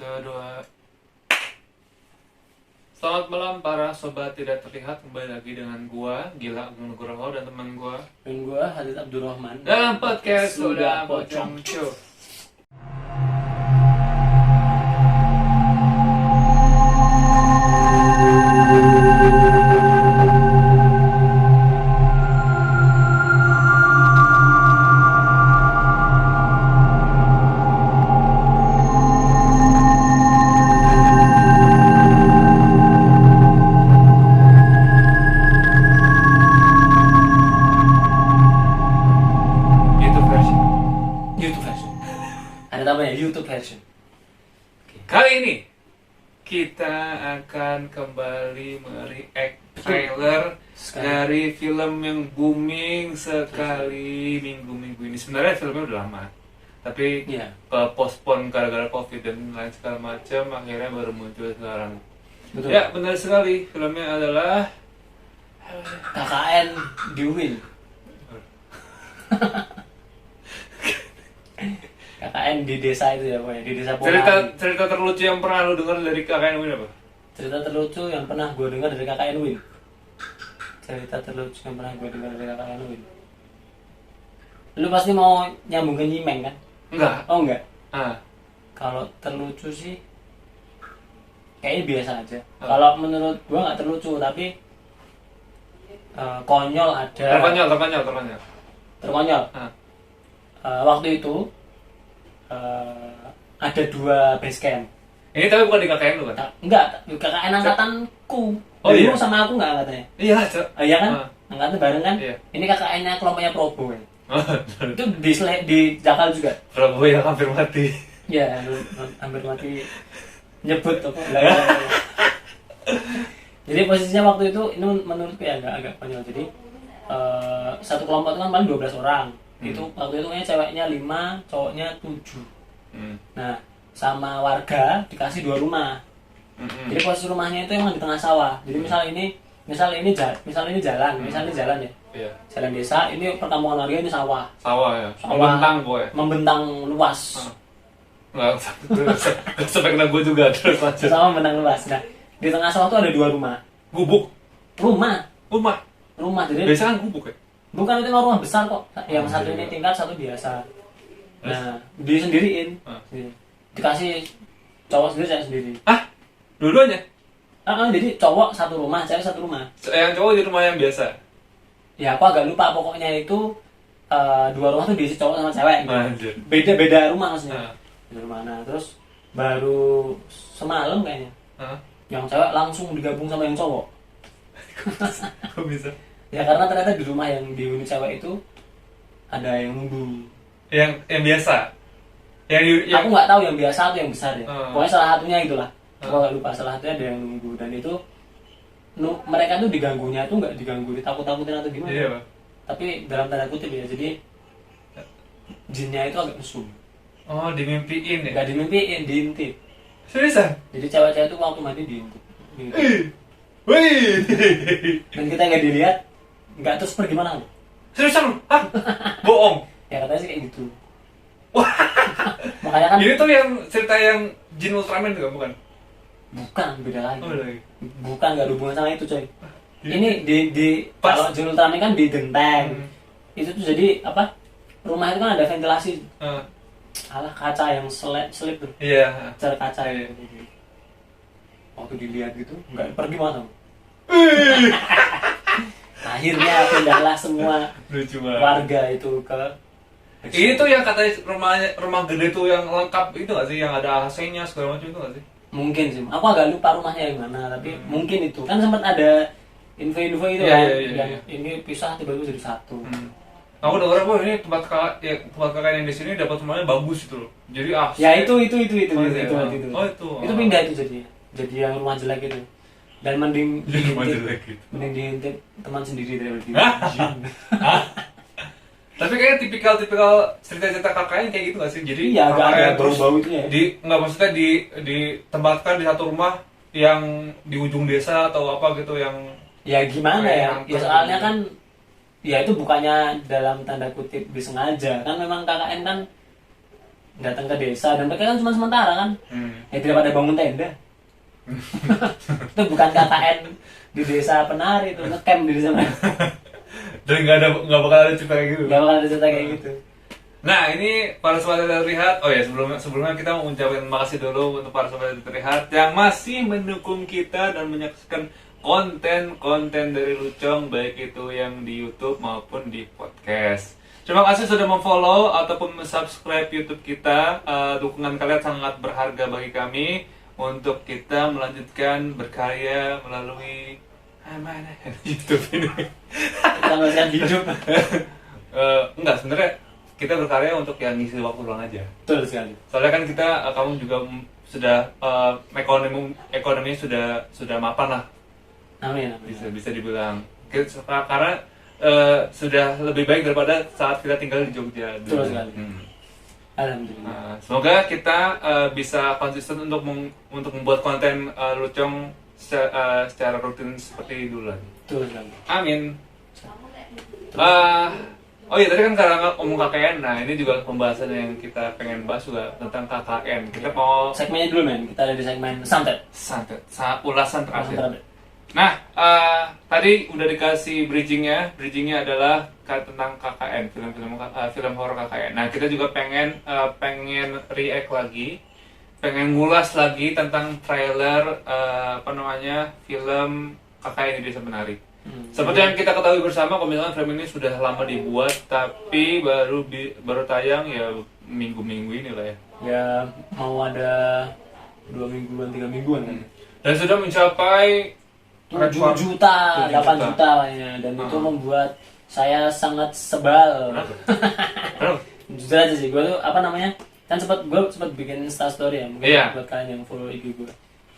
Satu, dua. Selamat malam para sobat tidak terlihat. Kembali lagi dengan gua Gila Agung Nugroho dan teman gua Dan gue Hadid Abdurrahman dalam podcast Sudah Pocong Show. YouTube version. YouTube version. Ada namanya YouTube version. Kali ini kita akan kembali mereact trailer dari film yang booming sekali minggu-minggu ini. Sebenarnya filmnya udah lama, tapi Iya. postpone gara-gara covid dan lain segala macam, akhirnya baru muncul sekarang. Betul. Ya, benar sekali. Filmnya adalah KKN di UIN. KKN di desa itu ya, pokoknya di desa Polari. cerita terlucu yang pernah lu dengar dari KKN Win apa? Cerita terlucu yang pernah gue dengar dari KKN UIN. Cerita terlucu yang pernah gue dengar dari KKN UIN. Lu pasti mau nyambung ke Nyimeng kan? Enggak. Oh enggak. Ah, Kalau terlucu sih kayaknya biasa aja. Oh. Kalau menurut gue nggak terlucu, tapi konyol ada. terkonyol. Terkonyol. Ah. Waktu itu ada 2 base camp. Ini tapi bukan di KKN lu kan? Enggak, KKN angkatanku. Oh, Dulu iya? sama aku enggak angkatannya. Iya, Cok. Iya kan? Ah. Angkatan bareng kan? Iya. Ini KKN-nya kelompoknya Probo kan. Itu di Jakal juga. Prabowo yang hampir mati. Iya, hampir mati nyebut apa? Jadi posisinya waktu itu ini menurutku ya agak konyol. Jadi satu kelompok itu kan paling 12 orang. Itu waktu itu kayaknya ceweknya 5, cowoknya 7. Nah, sama warga dikasih 2 rumah. Jadi posisi rumahnya itu emang di tengah sawah. Jadi misal ini jalan ya. Iya. Jalan desa, ini perkampungan warga, ini sawah. Sawah ya. Sawah. Membentang gue. Membentang luas. Enggak sampai kena gue juga terus lanjut. Sawah membentang luas. Nah, di tengah sawah tuh ada 2 rumah. Gubuk. Rumah. Jadi Biasa kan gubuk ya? bukan itu rumah besar kok. Yang satu ini tingkat, satu biasa. Nah, disendiriin. Dikasih cowok sendiri, cewek sendiri. Hah? Dua-duanya? Jadi cowok satu rumah, cewek satu rumah. Yang cowok di rumah yang biasa? Ya aku agak lupa, pokoknya itu 2 rumah tuh diisi cowok sama cewek gitu. Anjir. Beda rumah maksudnya. Ah. Beda rumah. Nah, terus baru semalam kayaknya Hah? yang cewek langsung digabung sama yang cowok. Kok bisa? Ya karena ternyata di rumah yang dihuni cewek itu ada yang nunggu. Yang biasa? Yang Aku nggak tahu yang biasa atau yang besar ya. Pokoknya salah satunya itulah. Aku Ah. nggak lupa, salah satunya ada yang nunggu, dan itu mereka tuh diganggunya tuh nggak diganggu ditakut-takutin atau gimana. Iya, Pak. Tapi dalam tanda kutip ya, jadi jinnya itu agak mesum. Oh, dimimpiin ya? Nggak dimimpiin, diintip. Seriusan? Jadi cewek-cewek itu waktu mandi diintip. Wih. Dan kita nggak dilihat, nggak terus pergi mana? Seriusan lu? Hah? Bohong. Ya katanya sih kayak gitu. Makanya kan Ini tuh yang cerita yang Jin Ultraman juga bukan? bukan, beda lagi. Oh, lagi. Bukan, nggak ada hubungan sama itu coy. Jadi- Ini di Pas. kalau Jin Ultraman kan di genteng. Hmm. Itu tuh jadi apa? Rumah itu kan ada ventilasi, Ah, kaca yang selip tuh, iya. cer kaca. Iya. Waktu dilihat gitu, nggak pergi mana? Akhirnya pindahlah semua Lucu banget. warga itu ke. Ini tuh yang katanya rumah gede tuh yang lengkap itu nggak sih, yang ada AC-nya segala macam itu nggak sih? Mungkin sih, aku agak lupa rumahnya yang mana, tapi mungkin itu kan sempat ada info-info itu Iya, kan, iya, iya, yang iya. ini pisah tiba-tiba jadi satu. Aku dengar apa ini tempat kakak yang di sini dapat rumahnya bagus itu loh. Jadi AC. Ya itu. Oh, iya. Oh, itu. Itu pindah itu jadi yang rumah jelek itu. Dan mending Jadi rumah diintip, jelek gitu. mending diintip teman sendiri daripada di Hah? Tapi kayaknya tipikal cerita-cerita kakaknya kayak gitu nggak sih? Jadi Iya, agak kakaknya ada terus bau-bau itu ya. nggak maksudnya ditempatkan di satu rumah yang di ujung desa atau apa gitu yang Ya gimana Kayak ya? angker Ya soalnya gitu. kan ya itu bukannya dalam tanda kutip disengaja. Kan memang KKN kan datang ke desa dan mereka kan cuma sementara kan. Ya daripada bangun tenda. Itu bukan KKN di desa penari, itu ngecamp di desa penari. Dan nggak bakal ada cerita kayak gitu. Gak bakal ada cerita kayak gitu. Nah, ini para sobat yang terlihat. Oh ya, sebelumnya kita mau ucapin makasih dulu untuk para sobat yang terlihat yang masih mendukung kita dan menyaksikan konten-konten dari Lucong, baik itu yang di YouTube maupun di podcast. Terima kasih sudah memfollow ataupun subscribe YouTube kita. Dukungan kalian sangat berharga bagi kami untuk kita melanjutkan berkarya melalui mana YouTube ini. Kita ngeliat hidup. Enggak, sebenarnya kita berkarya untuk yang ngisi waktu luang aja. Betul sekali. Soalnya kan kita, kamu juga sudah ekonominya sudah mapan lah. Amin. Bisa dibilang. Karena sudah lebih baik daripada saat kita tinggal di Jogja. Betul sekali. Alhamdulillah. Semoga kita bisa konsisten untuk membuat konten Lucong secara rutin seperti dulu lagi. Betul sekali. Amin. Oh iya, tadi kan karena ngomong KKN, nah ini juga pembahasan yang kita pengen bahas juga tentang KKN. Kita mau segmennya dulu men, kita ada di segmen santet. Ulasan terakhir. Nah, tadi udah dikasih bridgingnya adalah tentang KKN, film horor KKN. Nah, kita juga pengen react lagi, pengen ngulas lagi tentang trailer film KKN di Desa Penari. Seperti yang kita ketahui bersama, kalau misalkan film ini sudah lama dibuat, tapi baru tayang ya minggu-minggu ini lah ya. Ya mau ada 2 mingguan, 3 mingguan kan. Dan sudah mencapai 7 juta, 8 juta kayaknya. Dan itu membuat saya sangat sebal. Kenapa? Jujur aja sih, gue tuh kan gue sempat bikin Instastory ya, mungkin buat kalian yang follow IG gue.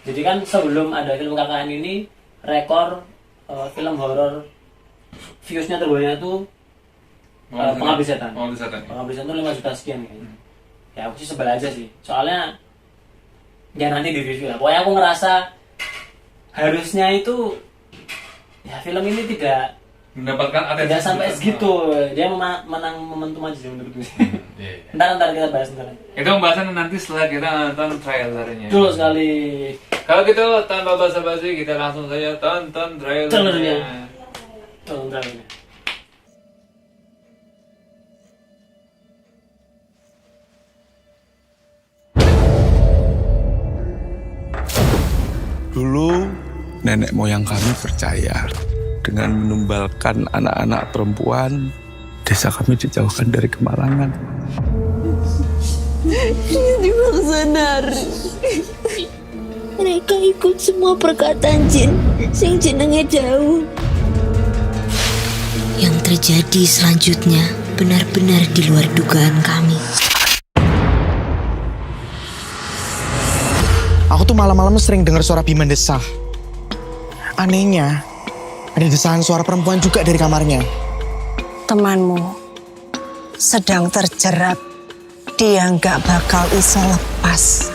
Jadi kan sebelum ada film KKN ini, rekor film horor viewsnya terbanyak tuh Pengabdi Setan. Pengabdi Setan tuh 5 juta sekian kayaknya. Ya aku sih sebel aja sih. Soalnya ya nanti di review lah. Pokoknya aku ngerasa harusnya itu ya film ini tidak mendapatkan atensi. Tidak sampai segitu. Dia menang momentum aja menurutku. Ntar kita bahas ntar. Itu pembahasan nanti setelah kita nonton trailernya. Betul sekali. Kalau gitu tanpa basa-basi kita langsung saja tonton trailernya. Tonton trailernya. Dulu nenek moyang kami percaya dengan menumbalkan anak-anak perempuan, desa kami dijauhkan dari kemalangan. Ini bangsa nari. Mereka ikut semua perkataan jin sing jenenge jauh. Yang terjadi selanjutnya benar-benar di luar dugaan kami. Aku tuh malam-malam sering dengar suara Bima desah. Anehnya, ada desahan suara perempuan juga dari kamarnya. Temanmu sedang terjerat. Dia nggak bakal bisa lepas.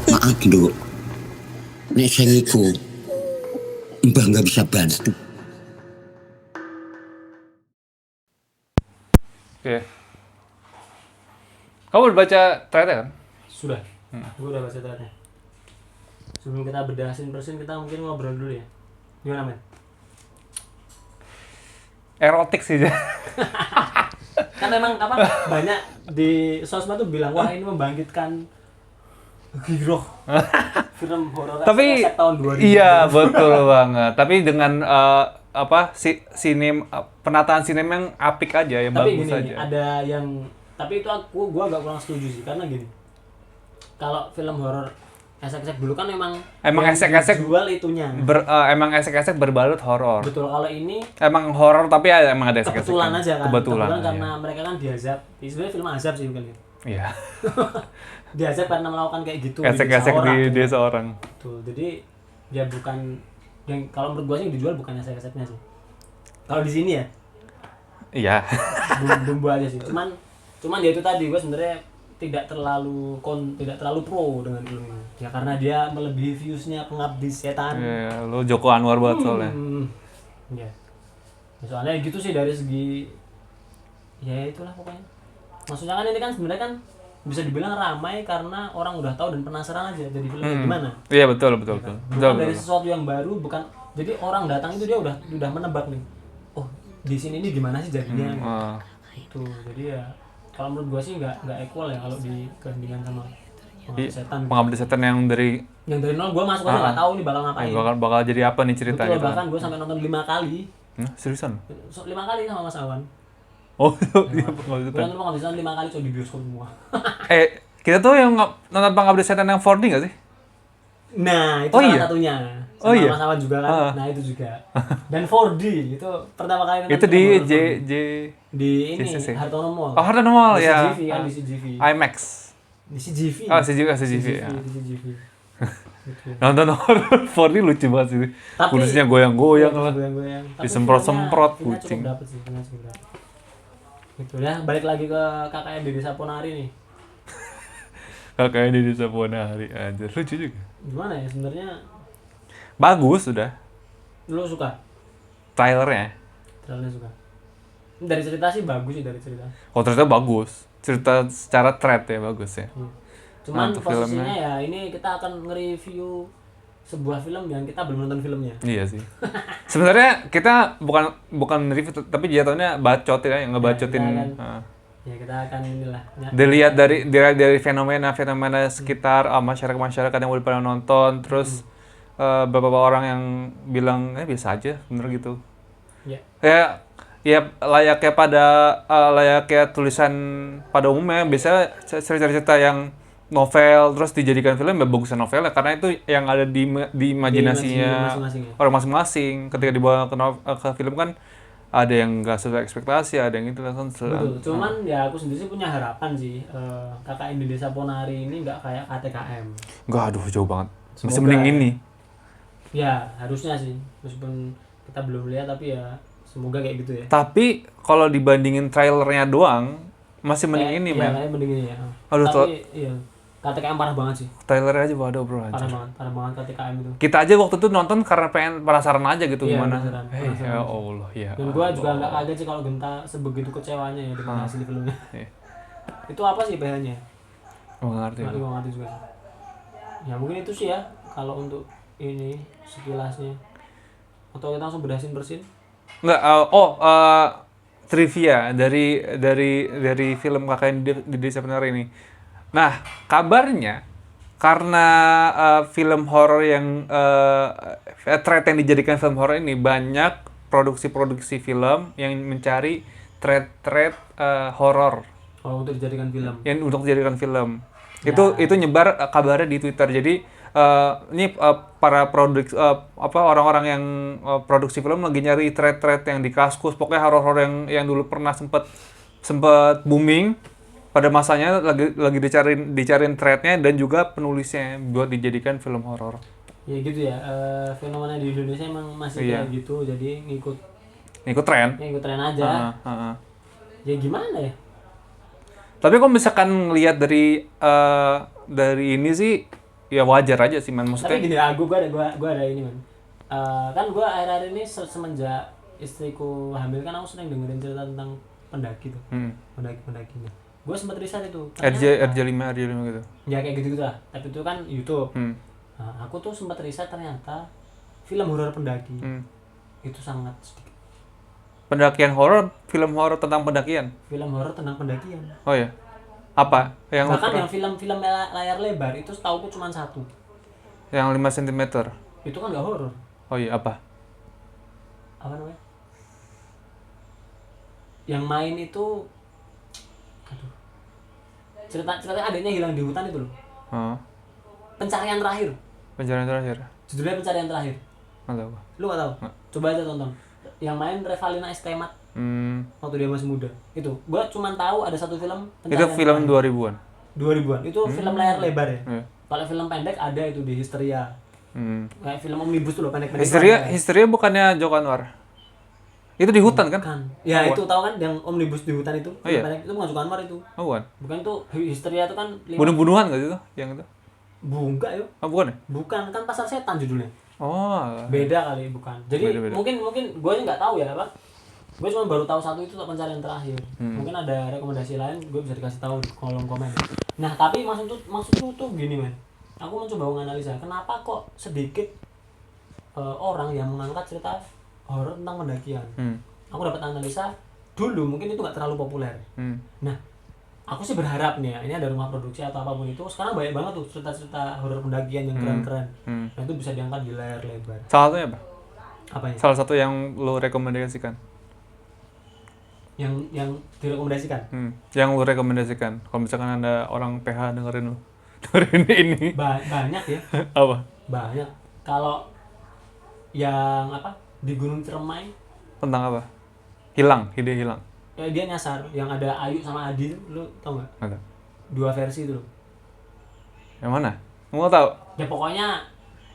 Maaf Nduk, nek sing iku Mbah nggak bisa bantu. Oke. Kamu udah baca trailer kan? Sudah. Gue udah baca trailernya. Sebelum kita bedah scene kita mungkin ngobrol dulu ya. Gimana men? Erotik sih. Kan memang banyak di sosmed tuh bilang wah ini membangkitkan giroh film horor tapi tahun 2000. Iya betul banget. Tapi dengan penataan sinem yang apik aja, yang tapi bagus gini, aja. ada yang tapi itu gua agak kurang setuju sih karena gini. Kalau film horor esek-esek dulu kan emang esek-esek jual itunya. Emang esek-esek berbalut horor. Betul, kalau ini emang horor tapi emang ada esek-esek. Kebetulan aja kan. Kebetulan karena mereka kan diazab. Sebenarnya film azab sih mungkin. Iya. Diazab karena melakukan kayak gitu Esek-esek di desa orang. Tuh, jadi dia bukan yang, kalau menurut gua sih yang dijual bukannya resepnya sih. Kalau di sini ya Iya. bumbu aja sih. Cuman ya itu tadi, gua sebenarnya tidak terlalu pro dengan film ini. Ya karena dia melebihi viewsnya Pengabdi Setan. Ya, lo Joko Anwar banget soalnya. Ya. Soalnya gitu sih dari segi ya itulah pokoknya. Maksudnya kan ini kan sebenarnya kan bisa dibilang ramai karena orang udah tahu dan penasaran aja jadi filmnya gimana. Iya betul. Bukan dari sesuatu yang baru, bukan jadi orang datang itu dia udah menebak nih. Oh, di sini ini gimana sih jadinya? Itu. Jadi ya kalau menurut gua sih nggak equal ya kalau dibandingkan sama Pengabdi Setan. Pengabdi Setan yang dari Nol gua masuk aja nggak tahu nih bakal ngapain. bakal jadi apa nih ceritanya? Betul, bahkan gua sampai nonton 5 kali. Seriusan? 5 kali sama Mas Awan. Oh, iya Pengabdi Gua Setan. nonton Pengabdi Setan 5 kali coba di bioskop semua. Kita tuh yang nonton Pengabdi Setan yang 4D nggak sih? Nah, itu Oh, salah iya? satunya. Sama Oh, iya? Mas Awan juga kan. Nah, itu juga. Dan 4D itu pertama kali nonton Itu di film horor 4D. J Di ini JCC. Hartono Mall. Oh, Hartono Mall, Di ya. CGV kan, di CGV. IMAX. Di CGV. Oh, CGV ya. Di CGV. Gitu. Nonton horror 4D lucu banget sih. Tapi- Kudusnya goyang-goyang lah. Goyang-goyang. Tapi Disemprot-semprot filmnya kucing. cukup dapet sih, filmnya cukup dapet. Gitu ya, balik lagi ke KKN Dede Saponari nih. Kakaknya di Desa Ponari aja. Lucu juga. Gimana ya sebenarnya Bagus sudah. lu suka? Trailernya. Trailernya suka. Dari cerita sih bagus sih dari cerita. Oh, ternyata bagus. Cerita secara thread ya bagus ya. Cuman Untuk posisinya filmnya. ya ini kita akan nge-review sebuah film yang kita belum nonton filmnya. Iya sih. Sebenarnya kita bukan review tapi jatuhnya bacot ya, yang ngebacotin. Ya, kita Heeh. Ya kita akan inilah. Dilihat dari fenomena sekitar masyarakat yang udah pernah nonton, terus beberapa orang yang bilang biasa aja, bener gitu. Ya. Ya layaknya tulisan pada umumnya, biasanya cerita-cerita yang novel terus dijadikan film ya bagusan novelnya karena itu yang ada di imajinasinya masing-masing ya. orang masing-masing. Ketika dibawa ke film kan ada yang nggak sesuai ekspektasi, ada yang itu langsung Betul. Cuman ya aku sendiri sih punya harapan sih KKN di Desa Ponari ini nggak kayak KTKM. Enggak, aduh jauh banget. Masih Semoga mending ya. ini. Ya harusnya sih meskipun kita belum lihat tapi ya semoga kayak gitu ya. Tapi kalau dibandingin trailernya doang masih mending ini, men. Kayak mending ini ya. Aduh, tapi iya KTKM parah banget sih. Trailernya aja waduh bro aja. Parah banget KTKM itu. Kita aja waktu itu nonton karena pengen penasaran aja gitu Iya, gimana. penasaran. Ya Allah ya. Dan gue juga nggak kaget sih kalau Genta sebegitu kecewanya ya dengan hasil filmnya. Iya. Itu apa sih bahannya? Oh, nggak ngerti. Nggak gue ngerti juga sih. Ya mungkin itu sih ya kalau untuk ini sekilasnya. Atau kita langsung bersin. Enggak, trivia dari film KKN di Desa Penari ini. Nah, kabarnya karena film horor yang thread yang dijadikan film horor ini banyak produksi film yang mencari thread horor Oh untuk dijadikan film. yang untuk dijadikan film. Itu nyebar kabarnya di Twitter. Jadi ini para orang-orang yang produksi film lagi nyari thread yang di Kaskus, pokoknya horor yang dulu pernah sempat booming pada masanya lagi dicariin threadnya dan juga penulisnya buat dijadikan film horor. Ya gitu ya. Fenomena di Indonesia emang masih Iya. kayak gitu. Jadi ngikut Ngikut tren. aja. Ya gimana ya? Tapi kalau misalkan ngelihat dari ini sih ya wajar aja sih, man. Tapi Maksudnya gini, gua ada ini man. Kan gua akhir-akhir ini semenjak istriku hamil kan aku sering dengerin cerita tentang pendaki tuh, pendaki-pendakinya. Gue sempat riset itu. RJ5 gitu. Ya kayak gitu lah. Tapi itu kan YouTube. Hmm. Nah, aku tuh sempat riset ternyata film horor pendaki itu sangat sedikit. Pendakian horor, film horor tentang pendakian. Film horor tentang pendakian. Oh ya. Apa? Bahkan yang film-film layar lebar itu setauku cuma satu. Yang 5 cm. Itu kan nggak horor. Oh iya, apa? Apa namanya? Yang main itu ceritanya adanya hilang di hutan itu loh. Pencarian terakhir. Pencarian terakhir. Judulnya Pencarian Terakhir. Nggak tahu. Lu nggak tahu? Coba aja tonton. Yang main Revalina S. Temat waktu dia masih muda. Itu. Gua cuma tahu ada satu film Itu film Terakhir. 2000-an. 2000-an. Itu film layar lebar ya. Iya. Kalau film pendek ada itu di Histeria. Kayak film omnibus tuh loh, pendek-pendek. Histeria bukannya Joko Anwar? Itu di hutan kan? Kan. Ya itu tahu kan yang omnibus di hutan itu. Oh, iya? Itu bukan Joko Anwar itu. Oh, bukan. Bukan tuh histeria itu kan Bunuh-bunuhan nggak sih itu? Yang itu? Bunga yo. Oh, bukan ya? Bukan, kan pasar setan judulnya. Oh. Beda kali, bukan. Jadi Beda. mungkin gue aja nggak tahu ya apa. Gue cuma baru tahu satu itu untuk pencarian terakhir. Mungkin ada rekomendasi lain, gue bisa dikasih tahu di kolom komen. Nah tapi maksudku tuh gini men. Aku mencoba menganalisa kenapa kok sedikit orang yang mengangkat cerita horor tentang pendakian. Aku dapat analisa dulu mungkin itu nggak terlalu populer. Nah aku sih berharap nih ya, ini ada rumah produksi atau apapun itu sekarang banyak banget tuh cerita-cerita horor pendakian yang keren-keren. Nah itu bisa diangkat di layar lebar. Salah satunya apa? Apanya? Salah satu yang lo rekomendasikan. Yang direkomendasikan. Yang lo rekomendasikan. Kalau misalkan ada orang PH dengerin lo, dengerin ini. Banyak ya. Apa? Banyak. Kalau yang apa di Gunung Ciremai, Tentang apa? Hilang, ide hilang. ya dia nyasar. Yang ada Ayu sama Adi, lu tau nggak? Nggak tahu. 2 versi itu loh. Yang mana? Mau tahu? Ya pokoknya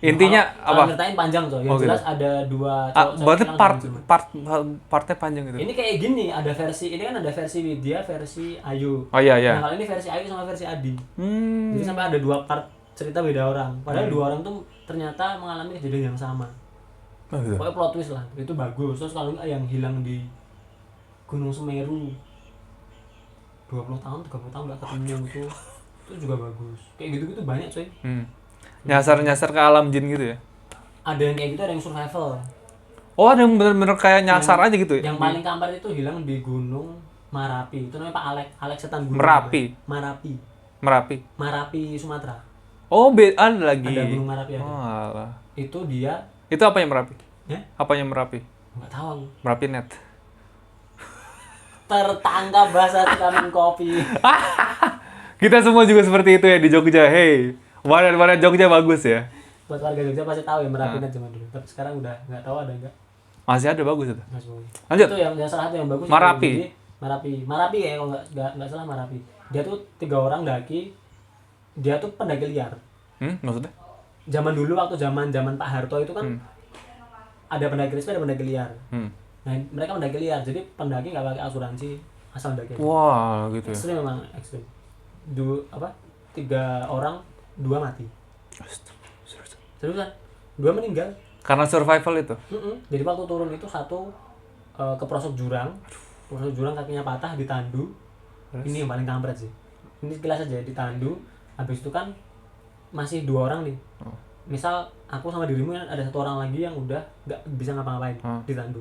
Intinya kalau apa? Nyeritain panjang tuh. Yang Oh, gitu. jelas ada 2 cowok Berarti hilang part di Gunung Ciremai. partnya panjang gitu. Ini kayak gini, ada versi ini kan ada versi Widya, versi Ayu. Oh iya. Nah kalau ini versi Ayu sama versi Adi. Jadi sampai ada 2 part cerita beda orang. Padahal 2 orang tuh ternyata mengalami kejadian yang sama. Oh, gitu. Pokoknya plot twist lah, itu bagus. Terus kalau enggak yang hilang di Gunung Semeru 20 tahun, 30 tahun nggak ketemu itu juga bagus. Kayak gitu-gitu banyak coy. Nyasar ke alam jin gitu ya? Ada yang kayak gitu, ada yang survival. Oh, ada yang bener-bener kayak nyasar aja gitu ya? Yang paling kampret itu hilang di Gunung Marapi. Itu namanya Pak Alex setan gunung. Merapi? Marapi. Marapi Sumatera. Oh, ada lagi? Ada Gunung Marapi ada. Oh, alah. Itu dia. Itu apanya Merapi? Ya? Apanya Merapi? Nggak tahu aku. Merapi net. Tertangkap bahasa vitamin kopi. Kita semua juga seperti itu ya di Jogja. Hey, warna Jogja bagus ya. Buat warga Jogja pasti tahu ya Merapi net zaman dulu. Tapi sekarang udah nggak tahu ada nggak. Masih ada bagus itu. Mas Boy. Lanjut. Itu yang salah satu yang bagus. Marapi. Jadi, Marapi ya kalau nggak salah Marapi. Dia tuh 3 orang daki. Dia tuh pendaki liar. Maksudnya? Zaman dulu waktu zaman Pak Harto itu kan ada pendaki resmi, ada pendaki liar. Nah mereka pendaki liar, jadi pendaki nggak pakai asuransi asal pendaki. Wah, gitu ya. Ekstrim memang ekstrim. 3 orang, 2 mati. Seriusan? 2 meninggal. Karena survival itu. Jadi waktu turun itu satu ke pelosok jurang kakinya patah ditandu. Ini yang paling kampret sih. Ini sekilas aja ditandu. Habis itu kan masih 2 orang nih. Misal aku sama dirimu ada 1 orang lagi yang udah nggak bisa ngapa-ngapain ditandu.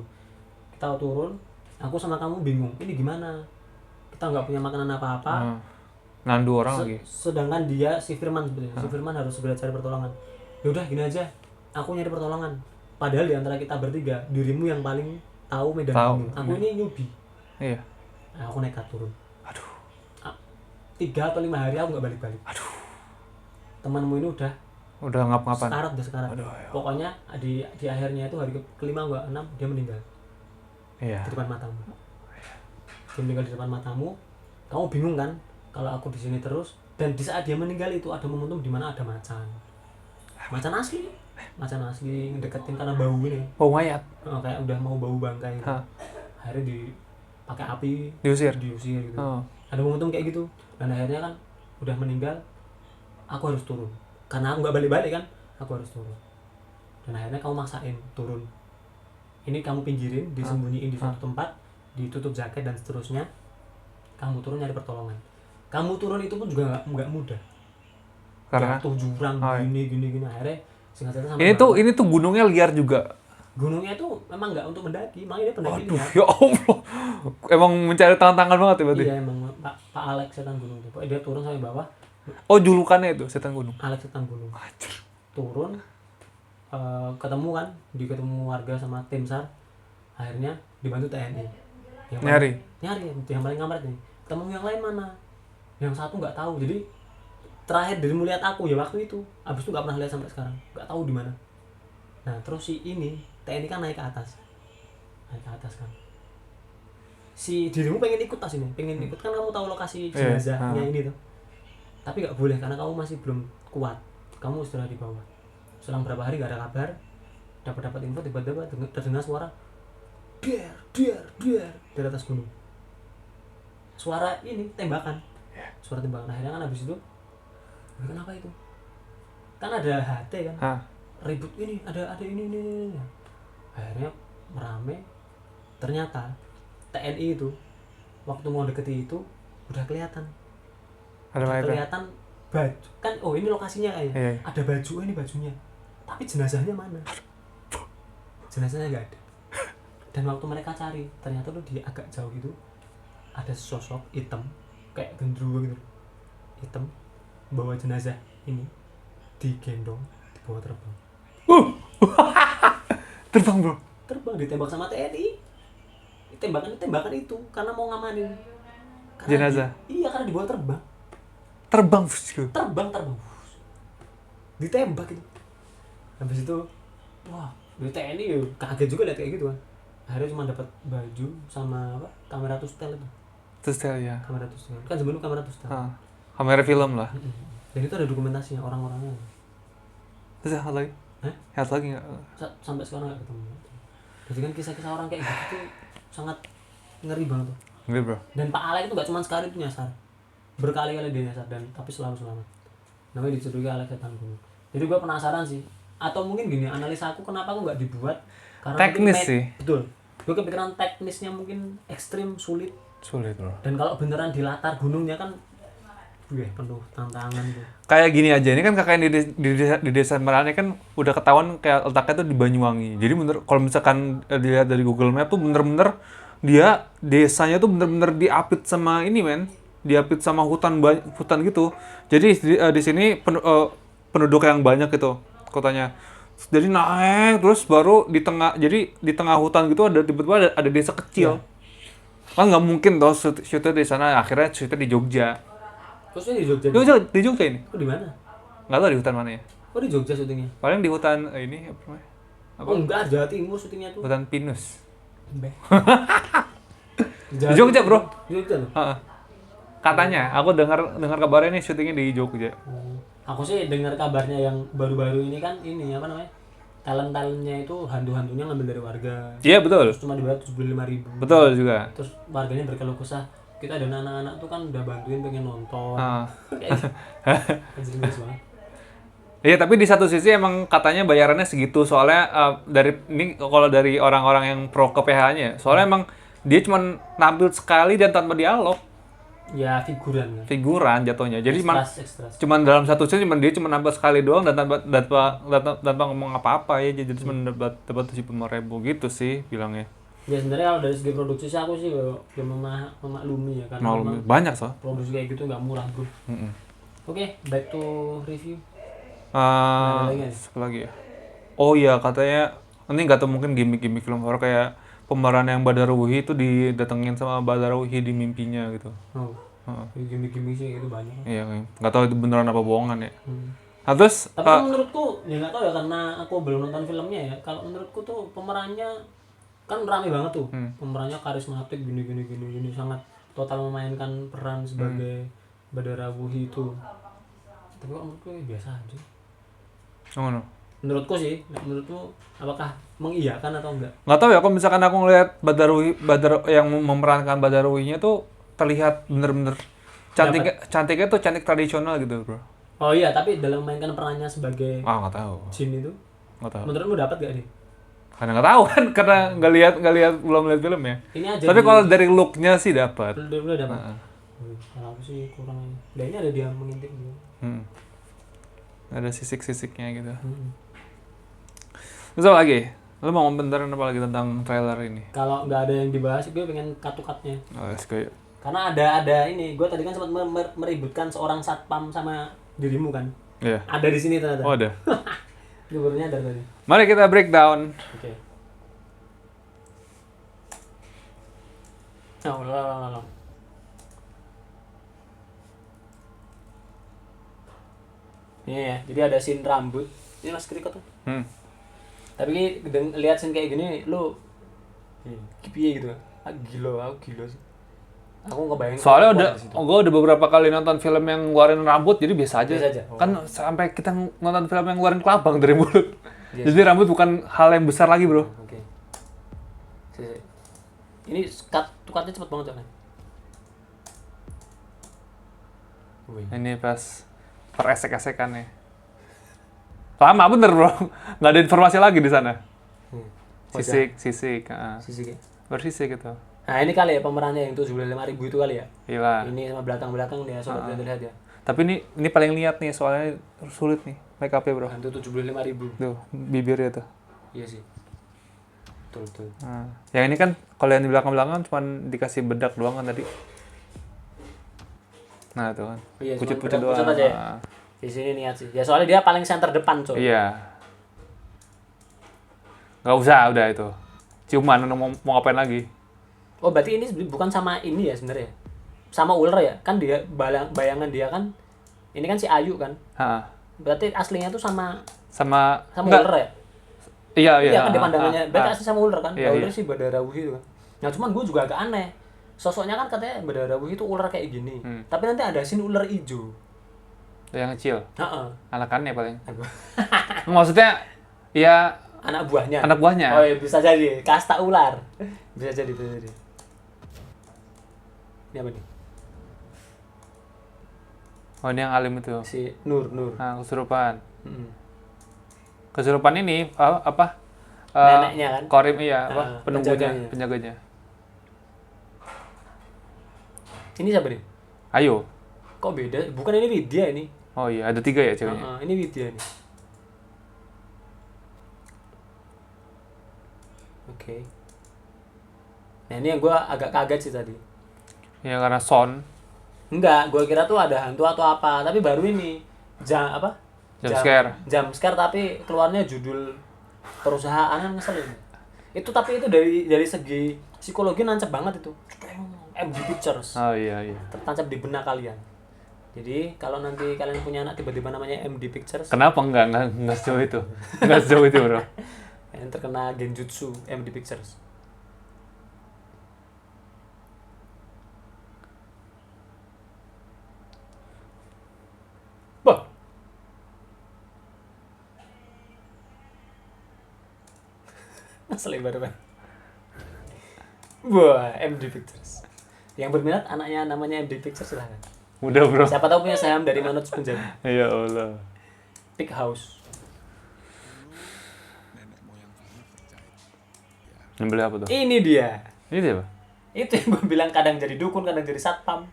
Kita turun, aku sama kamu bingung. Ini gimana? Kita nggak punya makanan apa-apa. Nandu orang lagi. Sedangkan dia si Firman sebetulnya. Si Firman harus segera cari pertolongan. Ya udah gini aja. Aku nyari pertolongan. Padahal di antara kita bertiga, dirimu yang paling tahu medan gunung. Aku ini newbie. Iya. Nah, aku nekat turun. 3 atau 5 hari aku nggak balik-balik. Temanmu ini udah ngapa-ngapain? Sekarat. Pokoknya di akhirnya itu hari ke-5 enggak 6 dia meninggal. Iya. Di depan matamu. Dia meninggal di depan matamu. Kamu bingung kan? Kalau aku di sini terus dan di saat dia meninggal itu ada momentum di mana ada macan. Macan asli ngedeketin karena bau ini. Bau mayat. Kayak udah mau bau bangkai. Gitu. Akhirnya pakai api Diusir gitu. Ada momentum kayak gitu. Dan akhirnya kan udah meninggal, aku harus turun. Karena aku nggak balik-balik kan, aku harus turun. Dan akhirnya kamu maksain turun. Ini kamu pinggirin, disembunyiin di suatu tempat, ditutup jaket dan seterusnya. Kamu turun nyari pertolongan. Kamu turun itu pun juga nggak mudah. Karena jatuh jurang gini. Akhirnya singkat cerita ini tuh gunungnya liar juga. Gunungnya tuh memang nggak untuk mendaki, makanya dia pendaki liar. Ya Allah. Emang mencari tantangan banget ya berarti. Iya emang Pak Alex setan gunung itu. Dia turun sampai bawah. Oh, julukannya itu setan gunung. Alex setan gunung. Turun ketemu warga sama tim SAR. Akhirnya dibantu TNI. Nyari yang paling kampret nih. Ketemu yang lain mana? Yang satu nggak tahu. Jadi terakhir dirimu lihat aku ya waktu itu. Abis itu nggak pernah lihat sampai sekarang. Nggak tahu di mana. Nah terus si ini TNI kan naik ke atas kan. Si dirimu pengen ikut tas ini, pengen ikut kan kamu tahu lokasi jenazahnya ini tuh. Tapi nggak boleh karena kamu masih belum kuat. Kamu istirahat di bawah. selang berapa hari gak ada kabar, dapat info tiba-tiba terdengar suara der dari atas gunung. Suara ini tembakan. Suara tembakan. Akhirnya kan habis itu, kenapa itu? Kan ada HT kan. Ribut ini, ada ini. Akhirnya merame. Ternyata TNI itu waktu mau deketi itu udah kelihatan. Kelihatan baju kan, ini lokasinya kayaknya. Ada baju, ini bajunya. Tapi jenazahnya mana? Jenazahnya nggak ada. Dan waktu mereka cari, ternyata tuh di agak jauh itu ada sosok hitam kayak gendruwo gitu, hitam bawa jenazah ini digendong dibawa terbang. Terbang bro. Terbang ditembak sama TNI. Tembakan itu karena mau ngamanin Jenazah. Iya, karena dibawa terbang. Terbang. Ditembak itu. Habis itu, wah, di TNI kaget juga lihat kayak gitu kan. Akhirnya cuma dapat baju sama apa? Kamera tustel itu. Tustel ya. Kamera tustel. Kan sebelum kamera tustel. Kamera film lah. Dan itu ada dokumentasinya orang-orangnya. Terus lihat lagi? Lihat lagi nggak? Sampai sekarang nggak ketemu. Jadi kan kisah-kisah orang kayak gitu tuh sangat ngeri banget tuh. Ngeri bro. Dan Pak Alek itu nggak cuma sekali itu nyasar, berkali-kali dia nyasar dan tapi selalu selamat. Namanya dicurigai Alek Setan Gunung. Jadi gue penasaran sih. Atau mungkin gini, analisa aku kenapa aku nggak dibuat karena teknis sih. Betul. Gue kepikiran teknisnya mungkin ekstrim, sulit bro. Dan kalau beneran di latar gunungnya kan penuh tantangan tuh. Kayak gini aja, ini kan kakak yang di desa Merane kan udah ketahuan kayak letaknya tuh di Banyuwangi. Jadi bener kalau misalkan dilihat dari Google Map tuh bener-bener dia desanya tuh bener-bener diapit sama ini diapit sama hutan gitu. Jadi di sini penduduk yang banyak gitu kotanya. Jadi naik terus baru di tengah hutan gitu ada tiba-tiba ada desa kecil. Kan nggak mungkin toh shootnya di sana, akhirnya shootnya di Jogja. Terusnya di Jogja. Di Jogja ini. Oh, di mana? Nggak tahu di hutan mana ya. Oh, di Jogja syutingnya. Paling di hutan ini apa namanya? Oh, enggak, Jawa Timur syutingnya tuh. Hutan Pinus. Di Jogja, bro. Di Jogja loh. Katanya, aku dengar kabarnya nih syutingnya di Jogja. Aku sih dengar kabarnya yang baru-baru ini kan ini apa namanya? Talent-talentnya itu hantu-hantunya ngambil dari warga. Iya, betul. Terus cuma dibayar 75.000. Betul juga. Terus warganya berkeluh kesah, kita dan anak-anak tuh kan udah bantuin pengen nonton. Kayak jelas banget. Iya, tapi di satu sisi emang katanya bayarannya segitu, soalnya kalau dari orang-orang yang pro ke PH-nya, soalnya emang dia cuma nampil sekali dan tanpa dialog. Ya figuran kan. Figuran jatuhnya. Jadi Ekstras. cuman dalam satu scene dia cuma nampil sekali doang dan tanpa ngomong apa-apa ya. Jadi cuma dapat 75.000 gitu sih bilangnya. Ya sebenarnya kalau dari segi produksi sih aku sih ya memaklumi ya karena banyak so. Produksi kayak gitu nggak murah, bro. Oke, back to review. Apa lagi ya? Oh iya, katanya ini nggak tahu mungkin gimmick film horor kayak pemeran yang Badaruhi itu didatengin sama Badaruhi di mimpinya gitu. Gimmick-gimmick sih itu banyak. Iya, nggak tahu itu beneran apa bohongan ya. Nah, terus tapi menurutku ya nggak tahu ya karena aku belum nonton filmnya ya. Kalau menurutku tuh pemerannya kan rame banget tuh. Pemerannya karismatik gini sangat total memainkan peran sebagai Badaruhi itu. Tapi kalau menurutku ya biasa aja. Oh, no. Menurutku sih, menurutmu apakah mengiyakan atau enggak? Nggak tahu ya, kalau misalkan aku ngeliat yang memerankan Badaruhinya tuh terlihat bener-bener cantiknya tuh cantik tradisional gitu, bro. Oh iya, tapi dalam memainkan perannya sebagai nggak tahu. jin itu, Nggak tahu. menurutmu dapat gak nih? Karena nggak tahu kan, karena belum lihat filmnya. Ini aja. Tapi kalau dari looknya sih dapat. Belum dapat. Kalau aku sih kurang. Dan ini ada dia mengintip gitu. Ada sisik-sisiknya gitu. Terus apa lagi? Lu mau komentarin apa lagi tentang trailer ini? Kalau nggak ada yang dibahas, gue pengen cut-cutnya. Oh, kayak. Karena ada ini, gue tadi kan sempat meributkan seorang satpam sama dirimu kan. Iya. Ada di sini ternyata. Oh, ada. Gue baru nyadar tadi. Mari kita breakdown. Oke. No. Ini ya, jadi ada scene rambut. Ini mas kerikot tuh. Tapi lihat scene kayak gini, lu piye gitu. Aku gila sih. Aku ngebayangin. Soalnya keluar udah, dari situ. gue udah beberapa kali nonton film yang ngeluarin rambut, jadi biasa aja. Biasa aja. Oh. Kan sampai kita nonton film yang ngeluarin kelabang dari mulut. Iya Jadi rambut bukan hal yang besar lagi, bro. Oke. Ini cutnya cepet banget kan? Wih. Ini pas peresek-esekannya. Lama bener, bro. Nggak ada informasi lagi di sana. Sisik. Sisi kayak. Bersisik gitu. Nah ini kali ya pemerannya yang 75.000 itu kali ya. Gila. Ini sama belakang dia sobat lihat ya. Tapi ini paling lihat nih, soalnya sulit nih make up-nya, bro. Hantu 75.000. Tuh, bibirnya tuh. Iya sih. Betul. Nah, yang ini kan kalau yang di belakang-belakang cuma dikasih bedak doang kan tadi. Nah, tuh kan. Iya, Pucet-pucet cuma doang. bedak-pucet aja ya? Nah, Di sini niat sih. Ya soalnya dia paling center depan, coy. iya. Nggak usah, udah itu. Cuman mau ngapain lagi? Oh, berarti ini bukan sama ini ya sebenarnya. Sama ular ya? Kan dia bayangan dia kan ini kan si Ayu kan. Ha. Berarti aslinya tuh sama Sama ular ya? Iya. Iya kan dia pandangannya. Berarti asli sama ular kan? Iya, Ular iya. sih Badarawuh itu kan. Nah, cuman gue juga agak aneh. Sosoknya kan katanya Badarawuh itu ular kayak gini. Tapi nanti ada scene ular hijau. Yang kecil. Heeh. Anakannya paling. Maksudnya ya Anak buahnya. anak buahnya. Oh iya, bisa jadi kasta ular. Bisa jadi. Ini apa nih? Oh, ini yang alim itu. Si Nur. Nah, kesurupan. Mm-mm. Kesurupan ini apa? Neneknya kan? Korim iya, penunggunya, penjaganya. penjaganya. Ini siapa nih? Ayo. Kok beda? Bukan ini Widya ini. Oh iya, ada 3 ya ceweknya. Ini Widya nih. Oke. Nah ini yang gue agak kaget sih tadi. Ya karena Son. Enggak, gue kira tuh ada hantu atau apa. Tapi baru ini. Jump scare. Jump scare tapi keluarnya judul perusahaan kan ngeselin. Itu tapi itu dari segi psikologi nancep banget itu. MD Pictures. Oh iya. Tertancap di benak kalian. Jadi kalau nanti kalian punya anak tiba-tiba namanya MD Pictures, Kenapa enggak sejauh itu? Enggak sejauh itu, bro. yang terkena genjutsu MD Pictures. Bah. Selebar banget. Wah, MD Pictures. Yang berminat anaknya namanya MD Pictures silahkan. Udah, bro. Siapa tahu punya saham dari Manoj Punjabi. Ya Allah. Big House. Yang beli apa tuh? Ini dia. Ini dia, apa? Itu yang gue bilang kadang jadi dukun, kadang jadi satpam.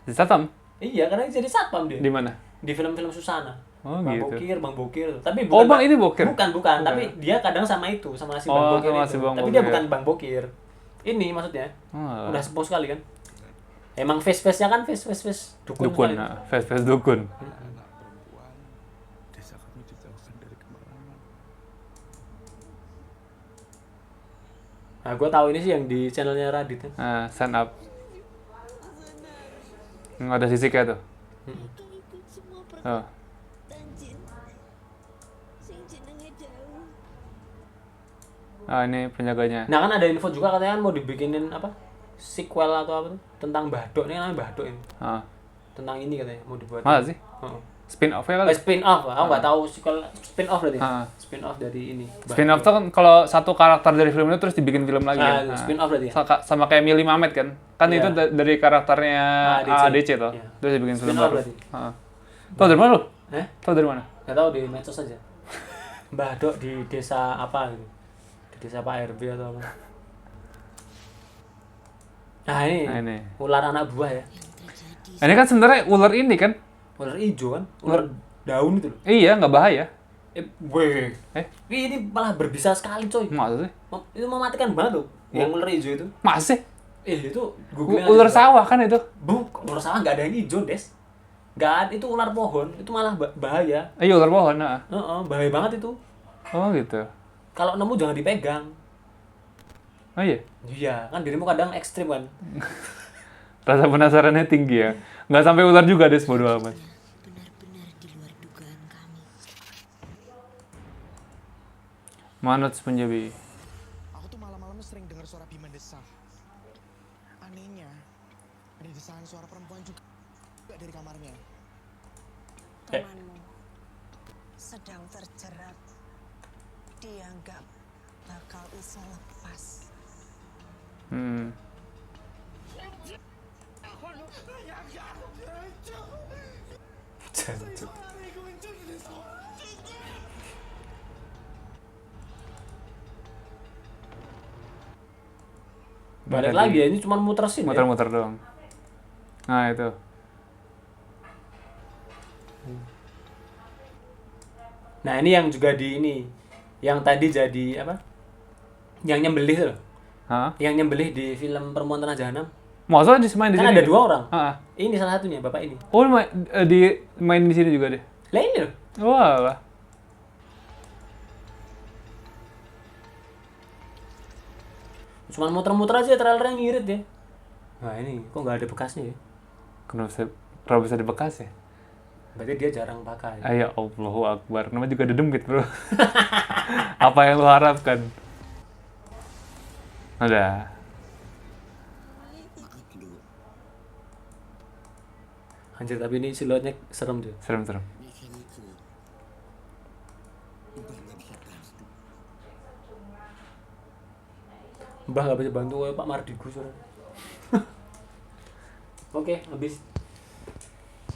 Di Satam? Iya, kadang jadi satpam dia. Di mana? Di film-film Susana. Oh, Bang gitu. Bang Bokir. Tapi Oh, Bang, ini Bokir? Bukan. Tapi dia kadang sama itu, sama si Oh, Bang Bokir sama itu. si Bang Tapi dia Bokir. bukan Bang Bokir. Ini maksudnya. Oh, Udah sepuh sekali kan. Emang face-face-nya kan face dukun. dukun. sekali. Nah, face dukun. Nah, gue tahu ini sih yang di channelnya Radit kan. Nah, stand up. Ada sisiknya tuh. Oh. Ah, ini penjaganya. Nah kan ada info juga katanya kan mau dibikinin apa sequel atau apa tuh tentang Bahdok, ini namanya Bahdok ini. Ah. Tentang ini katanya mau dibuat. Masa sih? Heeh. Spin off ya kali? Spin off, aku nggak tahu sequel spin off berarti. Ah. Spin off dari ini. Spin off tuh kan kalau satu karakter dari film itu terus dibikin film lagi kan. Spin off berarti ya. Sama kayak Mili Mamet kan. Kan Iya. itu dari karakternya AADC. AADC tuh. Iya. Terus dibikin film Spin-off baru. berarti. Heeh. Tahu dari mana lu? Tahu dari mana? Nggak tahu di medsos aja. Bahdok di desa apa gitu. Di desa Pak RB atau apa. Nah ini. Ular anak buah ya. Ini kan sebenarnya ular ini kan? Ular hijau kan? Ular daun itu loh. Iya, nggak bahaya. Weh. Ini malah berbisa sekali coy. Masa sih? Itu mematikan banget loh. Yang ular hijau itu. Masa sih? Itu googling aja Ular coba. sawah kan itu? Ular sawah nggak ada yang hijau, Des. Nggak ada, itu ular pohon. Itu malah bahaya. Iya, ular pohon. Nah. Bahaya banget itu. Oh gitu. Kalau nemu jangan dipegang. Oh iya? Iya, kan dirimu kadang ekstrim kan. Rasa penasarannya tinggi ya. Nggak sampai ular juga deh, bodo amat. Benar-benar di luar dugaan kami. Manoj Punjabi. Aku tuh malam-malam sering dengar suara Bima desah. Anehnya, Ada desahan suara perempuan juga dari kamarnya. Temanmu sedang terjerat. Dia nggak bakal bisa lepas. Jancuk. Balik lagi ya, ini cuma muter scene ya. Muter-muter doang. Nah itu. Nah ini yang juga di ini, yang tadi jadi apa? Yang nyembelih tuh, Hah? yang nyembelih di film Perempuan Tanah Jahanam. Maksudnya main di Kan sini? ada 2 orang. Heeh. Ini salah satunya, bapak ini. Oh, main di sini juga deh. Lah ini loh. Wah lah. Cuman muter-muter aja trailernya ngirit ya. Nah ini kok nggak ada bekasnya ya? Kenapa bisa di bekas ya? Berarti dia jarang pakai. Ayo Allahu Akbar. Namanya juga ada demit bro. Apa yang lu harapkan? Udah. Anjir tapi ini siluetnya serem tuh. Serem-serem. Mbah nggak bisa bantu kayak Pak Mardigu suara. Oke, habis.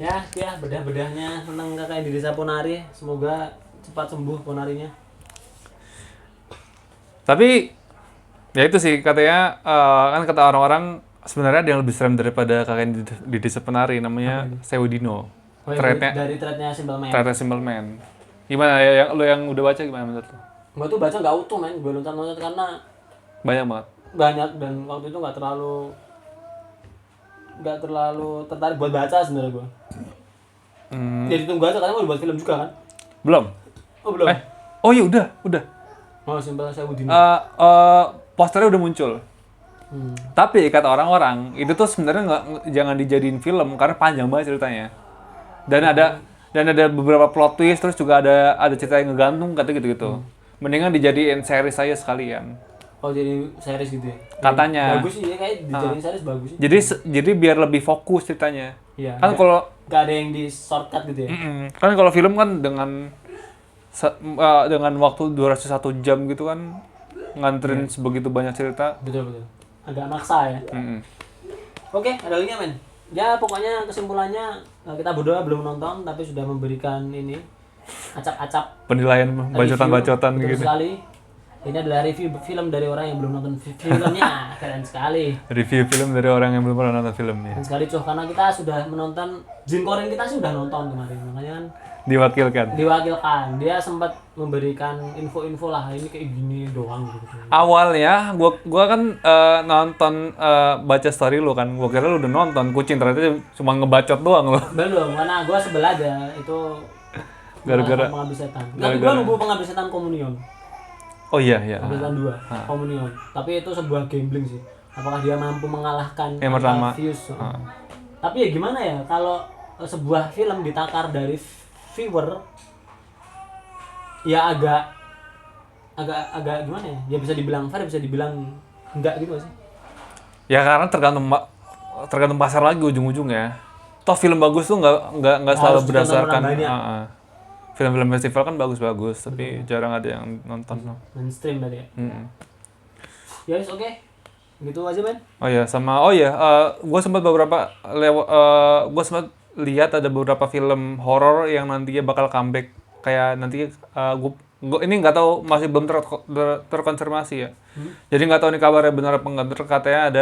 Ya bedah-bedahnya tentang kakak yang di desa Ponari. Semoga cepat sembuh Ponarinya. Tapi ya itu sih katanya kan kata orang-orang sebenarnya ada yang lebih serem daripada kakek yang di desa penari namanya Sewudino. Oh, ya, dari threadnya Simple Man. Threadnya Simple Man. Gimana ya yang udah baca gimana menurut lo? Gua tuh baca nggak utuh men, gue nonton karena Banyak banget. banyak dan waktu itu nggak terlalu tertarik buat baca sebenarnya gue. Jadi tunggu aja katanya mau dibuat film juga kan? Belum. Oh belum. Oh iya udah. Oh Simple Sewudino. Posternya udah muncul. Tapi kata orang-orang itu tuh sebenarnya jangan dijadiin film karena panjang banget ceritanya. Dan ada beberapa plot twist terus juga ada cerita yang ngegantung kata gitu. Mendingan dijadiin series saya sekalian. Oh jadi series gitu ya? Katanya. Bagus sih ya, kayak dijadiin series bagus sih. Jadi biar lebih fokus ceritanya. Iya. Kan kalau nggak ada yang di shortcut gitu ya? kan kalau film kan dengan waktu 201 jam gitu kan nganterin sebegitu banyak cerita. Betul. Agak maksa ya. Oke, ada lagi men. Ya pokoknya kesimpulannya kita berdua belum nonton tapi sudah memberikan ini acap-acap Penilaian review. bacotan-bacotan Betul gitu. sekali. Ini adalah review film dari orang yang belum nonton filmnya. Keren sekali. Review film dari orang yang belum pernah nonton filmnya. Keren sekali Cuh, karena kita sudah menonton Jin Korin kita sih udah nonton kemarin. Makanya kan Diwakilkan. diwakilkan. Dia sempat memberikan info-info lah ini kayak gini doang gitu. Awalnya gua kan nonton baca story lu kan. Gua kira lu udah nonton Kucing, ternyata cuma ngebacot doang lu. Belum, karena gua sebelah aja itu Gara-gara- pengabdi setan. Tapi gara-gara- gua nunggu pengabdi setan komunion. Oh iya. Pengabdi setan 2 komunion. Tapi itu sebuah gambling sih. Apakah dia mampu mengalahkan Yang pertama. Views? Tapi ya gimana ya kalau sebuah film ditakar dari viewer ya agak gimana ya? Ya bisa dibilang fair, bisa dibilang enggak gitu sih. Ya karena tergantung pasar lagi ujung-ujungnya. Toh film bagus tuh nggak selalu harus ditonton berdasarkan orang banyak. film-film festival kan bagus-bagus tapi jarang ada yang nonton. Mainstream tadi ya. Ya wis, oke. Gitu aja men. Gue sempat lihat ada beberapa film horor yang nantinya bakal comeback kayak nanti gue ini nggak tahu, masih belum terkonfirmasi ya. Jadi nggak tahu nih kabarnya benar apa enggak. Katanya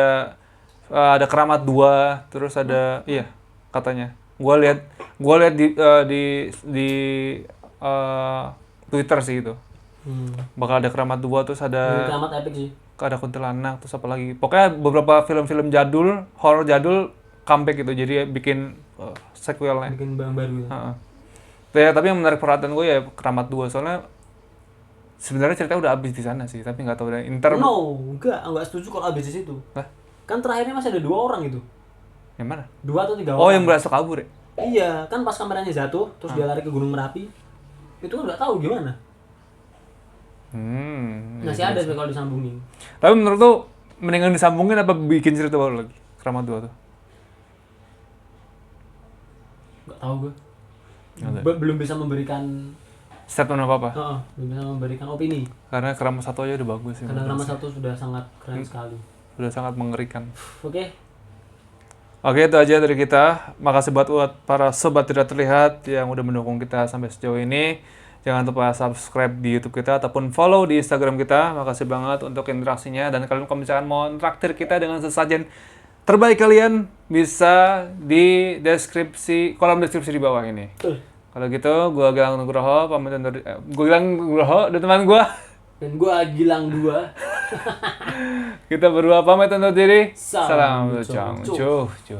ada Keramat 2, terus ada katanya. Gue lihat di Twitter sih itu. Bakal ada Keramat 2, terus ada Keramat epic sih. ada Kuntilanak, terus apa lagi. Pokoknya beberapa film-film jadul, horor jadul comeback gitu. Jadi bikin sequelnya. Bikin barang baru gitu. Ya, tapi yang menarik perhatian gue ya Keramat 2, soalnya sebenarnya cerita udah habis di sana sih, tapi nggak tahu deh. No, enggak setuju kalau habis di situ. Lah? Kan terakhirnya masih ada 2 orang itu. Yang mana? 2 atau 3 Oh, orang. yang berhasil kabur ya? Iya, kan pas kameranya jatuh, terus dia lari ke Gunung Merapi. Itu kan nggak tahu gimana. Masih ada sih kalau disambungin. Tapi menurut tuh mendingan disambungin apa bikin cerita baru lagi? Keramat 2 tuh. tahu gue. Nggak Belum bisa memberikan statement apa-apa. belum bisa memberikan opini. Karena Kerama 1 aja udah bagus sih. Karena menurut Kerama saya. 1 sudah sangat keren sekali. Udah sangat mengerikan. Oke. Oke, itu aja dari kita. Makasih buat para sobat tidak terlihat yang udah mendukung kita sampai sejauh ini. Jangan lupa subscribe di YouTube kita ataupun follow di Instagram kita. Makasih banget untuk interaksinya. Dan kalian kalau misalkan mau traktir kita dengan sesajen terbaik kalian, bisa di kolom deskripsi di bawah ini. Kalau gitu, gue Gilang Nugroho, pamit undur gue Gilang Nugroho dan teman gue. Dan gue Gilang 2. Kita berdua pamit undur diri. Salam Salam lucong. lucong. Cuh.